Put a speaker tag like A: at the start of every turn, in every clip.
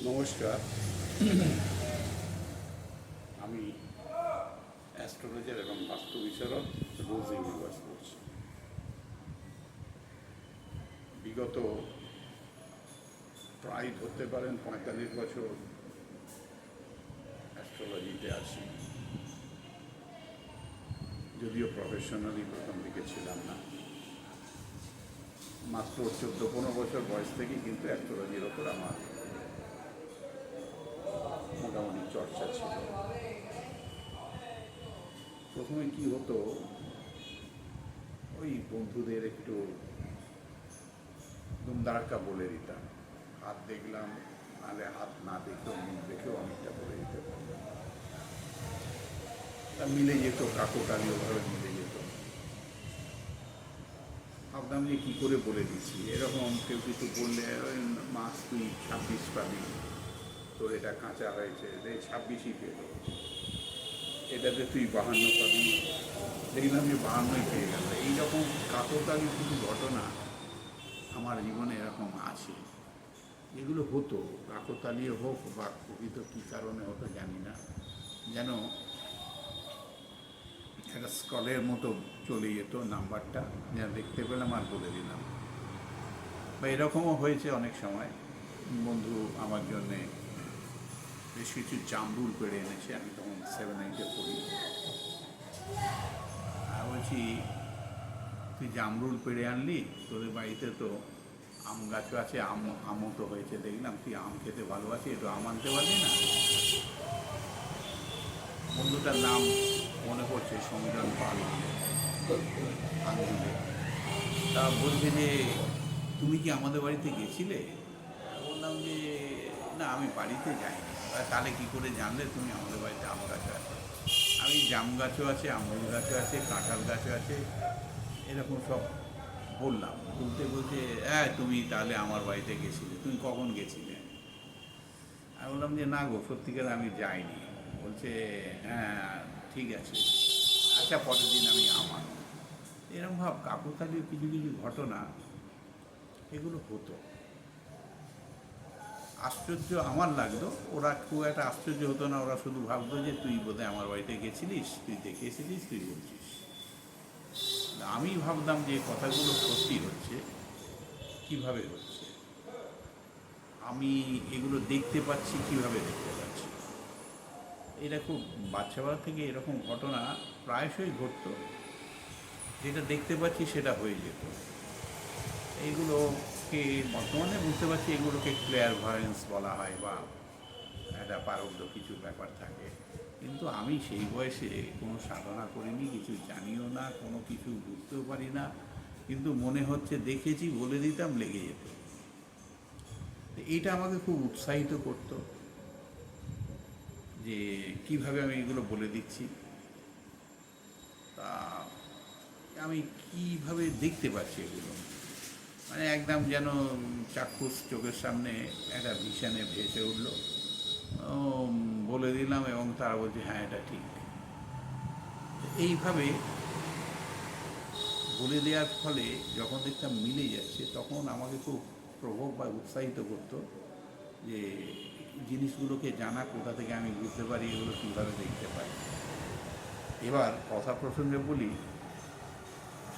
A: নমস্কার। আমি অ্যাস্ট্রোলজার এবং বাস্তু বিশারদ রোজ ইউনিভার্স করছি। বিগত প্রায় ধরতে পারেন 45 বছর অ্যাস্ট্রোলজিতে আছি, যদিও প্রফেশনালি প্রথম দিকে ছিলাম না। মাত্র 14-15 বছর বয়স থেকেই কিন্তু অ্যাস্ট্রোলজির ওপর আমার মোটামুটি চর্চা ছিল। প্রথমে কি হতো, ওই বন্ধুদের একটু দুমদারাক্কা বলে দিতাম, হাত দেখলাম, নাহলে হাত না দেখেও মুখ দেখেও অনেকটা বলে দিতে পারতাম। তা মিলে যেত, কাকতালীয়ভাবে মিলে যেত। ভাবতাম যে কী করে বলে দিচ্ছি। এরকম কেউ কিছু বললে, মাস তুই 26 পাবি, তোর এটা কাঁচা হয়েছে, 26ই পেল, এটাতে তুই 52 পাবি, দেখলাম যে 52ই পেয়ে গেল। এইরকম কাকতালীয় কিছু ঘটনা আমার জীবনে এরকম আছে। এগুলো হতো, কাকতালীয় হোক বা প্রকৃত কী কারণে হতো জানি না, যেন একটা স্কলের মতো চলে যেত নাম্বারটা, যা দেখতে পেলাম আর বলে দিলাম। বা এরকমও হয়েছে অনেক সময়, বন্ধু আমার জন্যে বেশ কিছু জামরুল পেড়ে এনেছে, আমি তখন 7-8-এ পড়ি। আর বলছি, তুই জামরুল পেড়ে আনলি, তোদের বাড়িতে তো আম গাছও আছে, আমও তো হয়েছে দেখলাম, তুই আম খেতে ভালোবাসি, একটু আম আনতে পারলি না? বন্ধুটার নাম মনে পড়ছে, সমীরণ পাল আন্দুলে। তা বলছে যে, তুমি কি আমাদের বাড়িতে গেছিলে? বললাম যে না, আমি বাড়িতে যাইনি। তাহলে কী করে জানলে তুমি আমাদের বাড়িতে আম গাছও আছে? আমি জাম গাছও আছে, আঙুর গাছও আছে, কাঁঠাল গাছও আছে, এরকম সব বললাম। বলতে হ্যাঁ, তুমি তাহলে আমার বাড়িতে গেছিলে, তুমি কখন গেছিলে? আমি বললাম যে না গো, সত্যিকার আমি যাইনি। বলছে হ্যাঁ ঠিক আছে, আচ্ছা পরের দিন আমি আমার। এরকম ভাব কাকতালীয় কিছু কিছু ঘটনা এগুলো হতো। আশ্চর্য আমার লাগতো, ওরা খুব একটা আশ্চর্য হতো না, ওরা শুধু ভাবতো যে তুই বোধহয় আমার বাড়িতে গেছিলিস, তুই দেখে এসেছিস, তুই বলছিস। আমি ভাবতাম যে কথাগুলো সত্যি হচ্ছে, কিভাবে হচ্ছে, আমি এগুলো দেখতে পাচ্ছি, কিভাবে দেখতে পাচ্ছি। এটা খুব বাচ্চাবেলা থেকে এরকম ঘটনা প্রায়শই ঘটতো, যেটা দেখতে পাচ্ছি সেটা হয়ে যেত। এইগুলোকে বর্তমানে বুঝতে পারছি, এগুলোকে ক্লিয়ারভয়েন্স বলা হয়, বা একটা পারব্য কিছু ব্যাপার থাকে। কিন্তু আমি সেই বয়সে কোনো সাধনা করিনি, কিছু জানিও না, কোনো কিছু বুঝতেও পারি না, কিন্তু মনে হচ্ছে দেখেছি, বলে দিতাম, লেগে যেত। এইটা আমাকে খুব উৎসাহিত করতো যে কিভাবে আমি এগুলো বলে দিচ্ছি। তা আমি কিভাবে দেখতে পাচ্ছি এগুলো, মানে একদম যেন চাক্ষুষ চোখের সামনে একটা ভিশনে ভেসে উঠল, বলে দিলাম, এবং তারা বলছে হ্যাঁ এটা ঠিক। এইভাবে বলে দেওয়ার ফলে যখন দেখতাম মিলে যাচ্ছে, তখন আমাকে খুব প্রভাব বা উৎসাহিত করতো যে জিনিসগুলোকে জানা, কোথা থেকে আমি বুঝতে পারি, এগুলো কীভাবে দেখতে পারি। এবার কথা প্রসঙ্গে বলি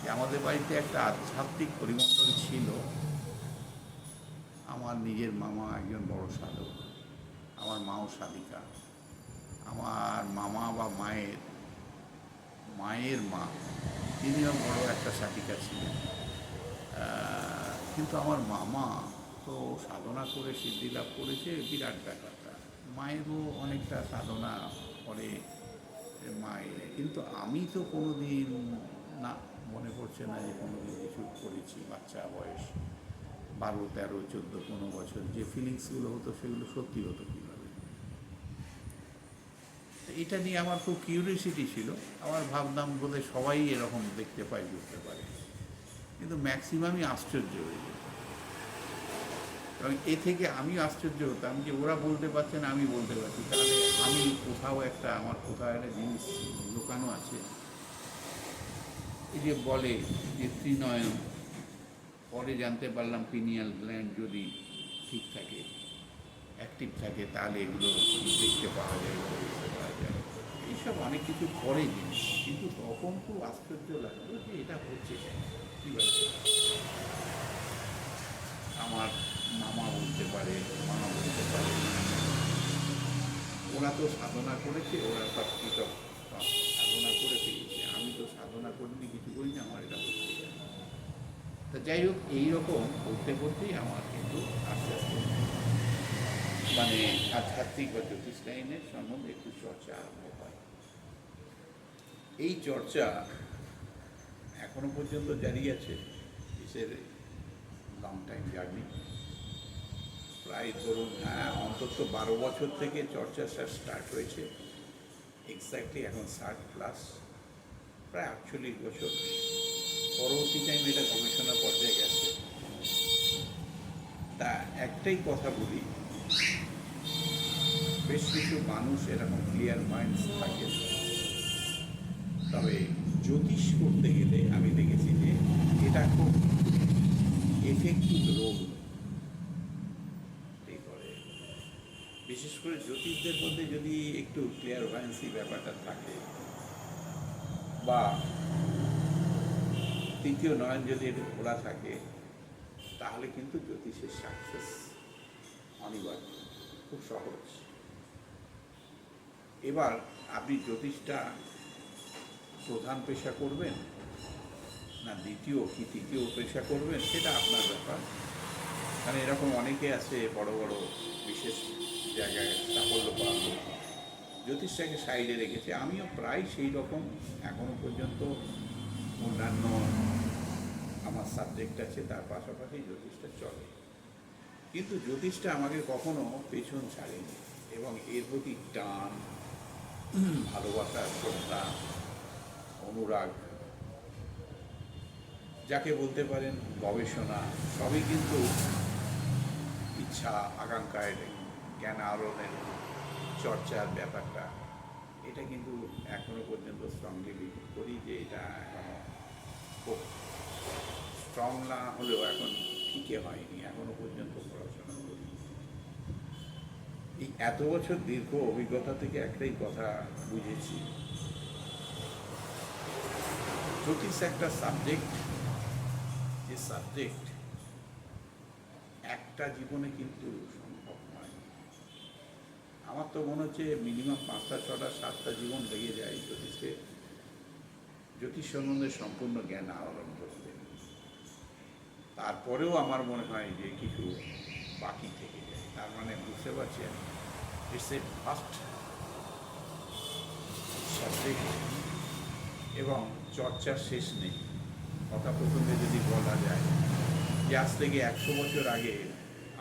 A: যে আমাদের বাড়িতে একটা আধ্যাত্মিক পরিমণ্ডল ছিল। আমার নিজের মামা একজন বড় সাধক, আমার মাও সাধিকা। আমার মামা বা মায়ের মায়ের মা, তিনিও বড় একটা সাধিকা ছিলেন। কিন্তু আমার মামা তো সাধনা করে সিদ্ধি লাভ করেছে, বিরাট ব্যাপারটা। মায়েরও অনেকটা সাধনা করে মায়ের, কিন্তু আমি তো কোনো দিন, না, মনে পড়ছে না যে কোনো দিন কিছু করেছি। বাচ্চা বয়স 12, 13, 14, 15 বছর, যে ফিলিংসগুলো হতো সেগুলো সত্যি হতো কীভাবে। এটা নিয়ে আমার খুব কিউরিয়াসিটি ছিল। আমার ভাবতাম বোধহয় সবাই এরকম দেখতে পায়, বুঝতে পারে, কিন্তু ম্যাক্সিমামই আশ্চর্য হয়ে যেত। এবং এ থেকে আমি আশ্চর্য হতাম যে ওরা বলতে পারছে না, আমি বলতে পারছি, তাহলে আমি কোথাও একটা, আমার কোথাও একটা জিনিস লুকানো আছে। এই যে বলে যে ত্রিনয়ন, পরে জানতে পারলাম পিনিয়াল গ্ল্যান্ড যদি ঠিক থাকে, অ্যাক্টিভ থাকে তাহলে এগুলো দেখতে পাওয়া যায় বা বুঝতে পাওয়া যায়। এইসব অনেক কিছু করে জিনিস, কিন্তু তখন খুব আশ্চর্য লাগলো যে এটা হচ্ছে কেন, কী ব্যাপার। আমার মামা বলতে পারে, মামা বলতে পারে, ওরা তো সাধনা করেছে, ওরা সব কৃতক সাধনা করে পেয়েছে, আমি তো সাধনা করিনি, কিছু করিনি, আমার এটা হচ্ছে কেন। তা যাই হোক, এইরকম করতে করতেই আমার কিন্তু আস্তে আস্তে মানে আধ্যাত্মিক বা জ্যোতিষ লাইনের সম্বন্ধে একটু চর্চা আরম্ভ হয়। এই চর্চা এখনো পর্যন্ত জারি আছে। ইসের লং টাইম জার্নি, প্রায় ধরুন অন্তত 12 বছর থেকে চর্চা স্টার্ট হয়েছে। এক্স্যাক্টলি এখন 60+, প্রায় 48 বছর। পরবর্তী টাইম এটা গবেষণা পর্যায়ে গেছে। তা একটাই কথা বলি, বেশ কিছু মানুষ এরকম ক্লিয়ার মাইন্ডস থাকে, তবে জ্যোতিষ করতে গেলে আমি দেখেছি যে এটা খুব এফেক্টিভ রোল প্লে করে। বিশেষ করে জ্যোতিষদের মধ্যে যদি একটু ক্লিয়ার ভাইন্সি ব্যাপারটা থাকে, বা তৃতীয় নয়ন যদি একটু খোলা থাকে, তাহলে কিন্তু জ্যোতিষের সাকসেস অনিবার্য, খুব সহজ। এবার আপনি জ্যোতিষটা প্রধান পেশা করবেন না দ্বিতীয় কি তৃতীয় পেশা করবেন, সেটা আপনার ব্যাপার। কারণ এরকম অনেকে আছে বড় বড় বিশেষ জায়গায় সাফল্য পাওয়া জ্যোতিষটাকে সাইডে রেখেছে। আমিও প্রায় সেই রকম এখনও পর্যন্ত অন্যান্য আমার সাবজেক্ট আছে, তার পাশাপাশি জ্যোতিষটা চলে। কিন্তু জ্যোতিষটা আমাকে কখনো পেছন ছাড়েনি, এবং এর প্রতি টান, ভালোবাসা, শ্রদ্ধা, অনুরাগ, যাকে বলতে পারেন গবেষণা, সবই কিন্তু ইচ্ছা, আকাঙ্ক্ষায় জ্ঞান আহরণের চর্চার ব্যাপারটা, এটা কিন্তু এখনো পর্যন্ত স্ট্রংলি বিলিভ করি যে এটা এখনো খুব স্ট্রং না হলেও এখন ঠিকই হয়নি, এখনো পর্যন্ত পড়াশোনা করি। এই এত বছর দীর্ঘ অভিজ্ঞতা থেকে একটাই কথা বুঝেছি, জ্যোতিষ একটা সাবজেক্ট, যে সাবজেক্ট একটা জীবনে কিন্তু সম্ভব নয়। আমার তো মনে হচ্ছে মিনিমাম 5টা 6টা 7টা জীবন লেগে যায় জ্যোতিষ সম্বন্ধে সম্পূর্ণ জ্ঞান আহরণ করতে। তারপরেও আমার মনে হয় যে কিছু বাকি থেকে যায়। তার মানে বুঝতে পারছেন, ইটস এ ফার্স্ট সাবজেক্ট, এবং চর্চার শেষ নেই। কথা প্রসঙ্গে যদি বলা যায় যে আজ থেকে 100 বছর আগে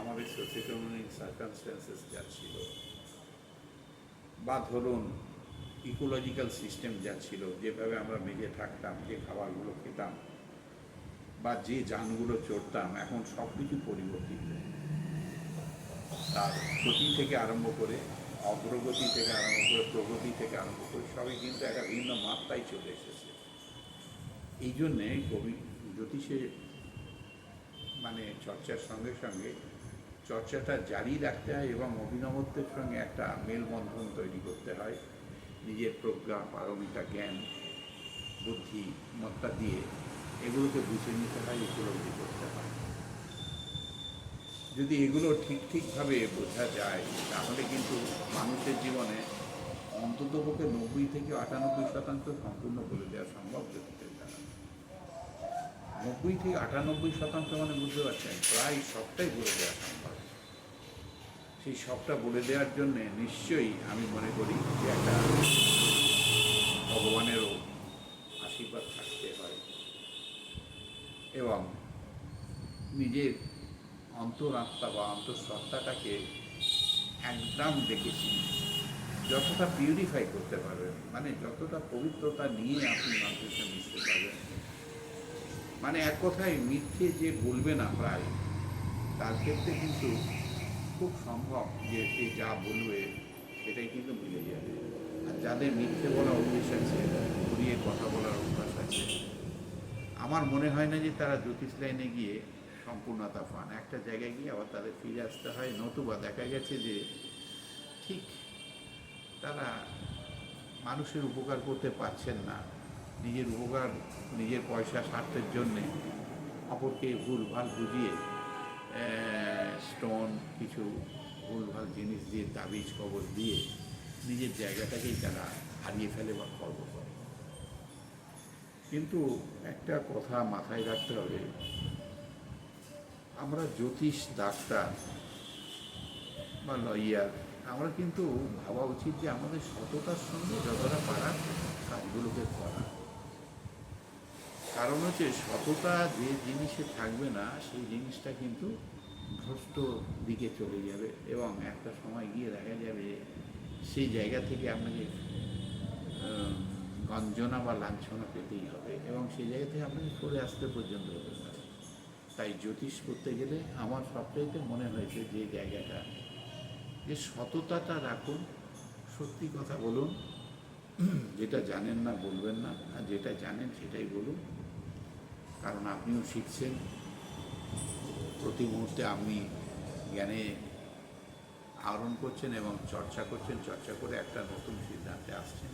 A: আমাদের সোশিওইকোনমিক সার্কামস্ট্যান্সেস যা ছিল, বা ধরুন ইকোলজিক্যাল সিস্টেম যা ছিল, যেভাবে আমরা মেজে থাকতাম, যে খাবারগুলো খেতাম, বা যে যানগুলো চড়তাম, এখন সব কিছু পরিবর্তিত। তার গতি থেকে আরম্ভ করে, অগ্রগতি থেকে আরম্ভ করে, প্রগতি থেকে আরম্ভ করে, সবই কিন্তু একটা ভিন্ন মাত্রায় চলে এসেছে। এই জন্যে জ্যোতিষে মানে চর্চার সঙ্গে সঙ্গে চর্চাটা জারি রাখতে হয়, এবং অভিনবত্বের সঙ্গে একটা মেলবন্ধন তৈরি করতে হয়। নিজের প্রজ্ঞা, পারমিতা, জ্ঞান, বুদ্ধিমত্তা দিয়ে এগুলোকে বুঝে নিতে হয়, উপলব্ধি করতে হয়। যদি এগুলো ঠিকভাবে বোঝা যায়, তাহলে কিন্তু মানুষের জীবনে অন্ততপক্ষে 90 থেকে 98% সম্পূর্ণ বলে দেওয়া সম্ভব জ্যোতিষের দ্বারা। 90 থেকে 98% মানে বুঝতে পারছেন, প্রায় সবটাই বলে দেওয়া সম্ভব। সেই সবটা বলে দেওয়ার জন্যে নিশ্চয়ই আমি মনে করি যে একটা ভগবানেরও আশীর্বাদ থাকতে হয়, এবং নিজের অন্তরাত্মা বা অন্তঃসত্ত্বাটাকে একদম দেখেছি যতটা পিউরিফাই করতে পারবেন, মানে যতটা পবিত্রতা নিয়ে আপনি মানুষের সঙ্গে মিশতে পারবেন। মানে এক কথায় মিথ্যে যে বলবে না প্রায়, তার ক্ষেত্রে কিন্তু খুব সম্ভব যে সে যা বলবে সেটাই কিন্তু মিলে যাবে। আর যাদের মিথ্যে বলার অভ্যেস আছে, ঘুরিয়ে কথা বলার অভ্যাস আছে, আমার মনে হয় না যে তারা জ্যোতিষ লাইনে গিয়ে সম্পূর্ণতা পান। একটা জায়গায় গিয়ে আবার তাদের ফিরে আসতে হয়, নতুবা দেখা গেছে যে ঠিক তারা মানুষের উপকার করতে পারছেন না, নিজের উপকার নিজের পয়সা স্বার্থের জন্যে অপরকে ভুলভাল বুঝিয়ে স্টোন কিছু ভুলভাল জিনিস দিয়ে তাবিজ কবজ দিয়ে নিজের জায়গাটাকেই তারা হারিয়ে ফেলে বা খর্ব করে। কিন্তু একটা কথা মাথায় রাখতে হবে, আমরা জ্যোতিষ, ডাক্তার বা লয়ার, আমরা কিন্তু ভাবা উচিত যে আমাদের সততার সঙ্গে যতটা পারার কাজগুলোকে করা। কারণ হচ্ছে সততা যে জিনিসে থাকবে না সেই জিনিসটা কিন্তু ভ্রষ্ট দিকে চলে যাবে এবং একটা সময় গিয়ে দেখা যাবে সেই জায়গা থেকে আপনাকে গঞ্জনা বা লাঞ্ছনা পেতেই হবে এবং সেই জায়গা থেকে আপনাকে সরে আসতে পর্যন্ত হতে পারে। তাই জ্যোতিষ করতে গেলে আমার সবচাইতে মনে হয়েছে যে জায়গাটা, যে সততাটা রাখুন, সত্যি কথা বলুন, যেটা জানেন না বলবেন না, আর যেটা জানেন সেটাই বলুন। কারণ আপনিও শিখছেন, প্রতি মুহূর্তে আপনি জ্ঞানে আহরণ করছেন এবং চর্চা করছেন, চর্চা করে একটা নতুন সিদ্ধান্তে আসছেন।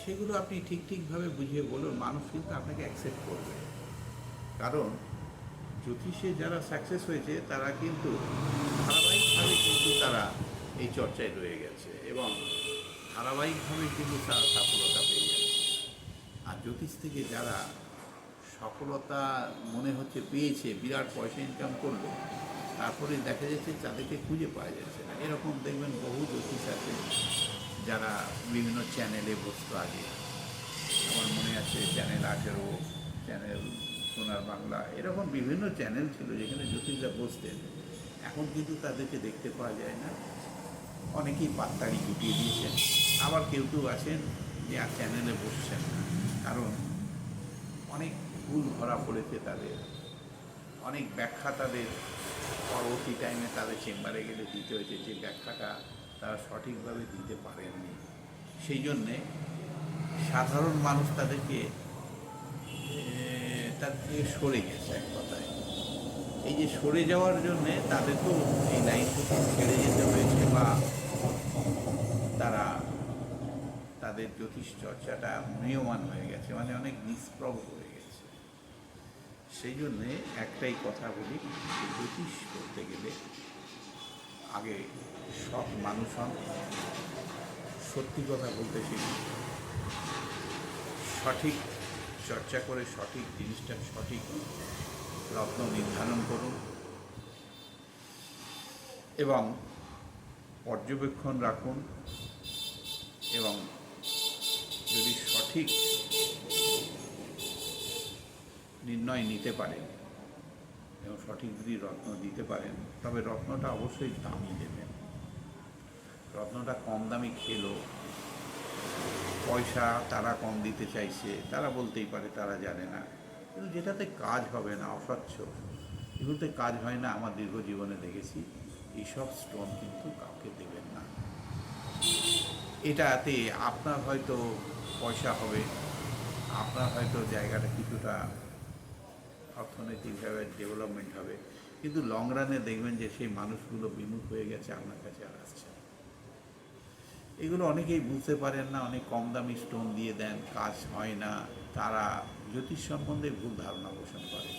A: সেগুলো আপনি ঠিকভাবে বুঝিয়ে বলুন, মানুষ কিন্তু আপনাকে অ্যাকসেপ্ট করবে। কারণ জ্যোতিষে যারা সাকসেস হয়েছে তারা কিন্তু ধারাবাহিকভাবে কিন্তু তারা এই চর্চায় রয়ে গেছে এবং ধারাবাহিকভাবে কিন্তু তারা সফলতা পেয়ে যাচ্ছে। আর জ্যোতিষ থেকে যারা সফলতা মনে হচ্ছে পেয়েছে, বিরাট পয়সা ইনকাম করলো, তারপরে দেখা যাচ্ছে তাদেরকে খুঁজে পাওয়া যাচ্ছে না। এরকম দেখবেন বহু জ্যোতিষ আছে যারা বিভিন্ন চ্যানেলে বসতো আগে। আমার মনে আছে চ্যানেল 18, চ্যানেল সোনার বাংলা, এরকম বিভিন্ন চ্যানেল ছিল যেখানে জ্যোতিষরা বসতেন। এখন কিন্তু তাদেরকে দেখতে পাওয়া যায় না। অনেকেই পাত্তাড়ি গুটিয়ে দিয়েছেন, আবার কেউ আছেন যে আর চ্যানেলে বসছেন না। কারণ অনেক ভুল ধরা পড়েছে তাদের, অনেক ব্যাখ্যা তাদের পরবর্তী টাইমে তাদের চেম্বারে গেলে দিতে হয়েছে, যে ব্যাখ্যাটা তারা সঠিকভাবে দিতে পারেননি। সেই জন্যে সাধারণ মানুষ তাদের থেকে সরে গেছে এক কথায়। এই যে সরে যাওয়ার জন্যে তাদের তো এই লাইন থেকে ছেড়ে যেতে হয়েছে বা তারা তাদের জ্যোতিষ চর্চাটা ম্রিয়মাণ হয়ে গেছে, মানে অনেক নিষ্প্রভ হয়ে গেছে। সেই জন্যে একটাই কথা বলি, জ্যোতিষ করতে গেলে আগে সৎ মানুষ হন, সত্যি কথা বলতে শিখুন, সঠিক চর্চা করে সঠিক জিনিসটা সঠিক রত্ন নির্ধারণ করুন এবং পর্যবেক্ষণ রাখুন এবং যদি সঠিক নির্ণয় নিতে পারেন এবং সঠিক যদি রত্ন দিতে পারেন, তবে রত্নটা অবশ্যই দামি দেবেন। রত্নটা কম দামি খেলো, পয়সা তারা কম দিতে চাইছে, তারা বলতেই পারে তারা জানে না, কিন্তু যেটাতে কাজ হবে না, অস্বচ্ছ, এগুলোতে কাজ হয় না। আমার দীর্ঘ জীবনে দেখেছি এইসব স্টোন কিন্তু কাউকে দেবেন না। এটাতে আপনার হয়তো পয়সা হবে, আপনার হয়তো জায়গাটা কিছুটা অর্থনৈতিকভাবে ডেভেলপমেন্ট হবে, কিন্তু লং রানে দেখবেন যে সেই মানুষগুলো বিমুখ হয়ে গেছে, আপনার কাছে আর আসছে না। এগুলো অনেকেই বুঝতে পারেন না, অনেক কম দামি স্টোন দিয়ে দেন, কাজ হয় না, তারা জ্যোতিষ সম্বন্ধে ভুল ধারণা পোষণ করে।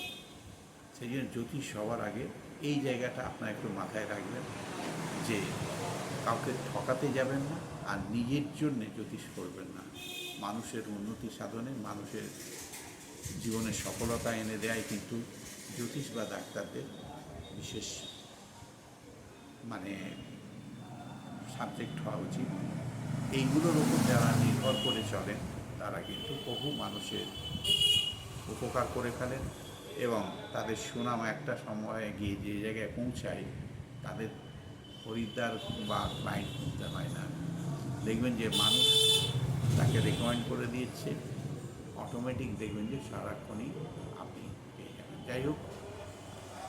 A: সেই জন্য জ্যোতিষ সবার আগে এই জায়গাটা আপনার একটু মাথায় রাখবেন যে কাউকে ঠকাতে যাবেন না আর নিজের জন্যে জ্যোতিষ করবেন না। মানুষের উন্নতি সাধনে, মানুষের জীবনে সফলতা এনে দেয় কিন্তু জ্যোতিষ বা ডাক্তারদের বিশেষ মানে সাবজেক্ট হওয়া উচিত। এইগুলোর উপর যারা নির্ভর করে চলেন তারা কিন্তু বহু মানুষের উপকার করে ফেলেন এবং তাদের সুনাম একটা সময়ে গিয়ে যে জায়গায় পৌঁছায় তাদের খরিদ্দার বা ক্লায়েন্ট কিনতে হয় না। দেখবেন যে মানুষ তাকে রেকমেন্ড করে দিচ্ছে, অটোমেটিক দেখবেন যে সারাক্ষণই আপনি পেয়ে যাবেন। যাই হোক,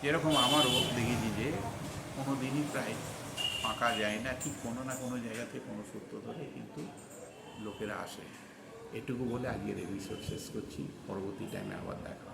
A: যেরকম আমারও দেখেছি যে কোনো দিনই প্রায় ফাঁকা যায় না, ঠিক কোনো না কোনো জায়গাতে কোনো সূত্র ধরে কিন্তু লোকেরা আসে। এটুকু বলে আজকের এপিসোড শেষ করছি, পরবর্তী টাইমে আবার দেখা।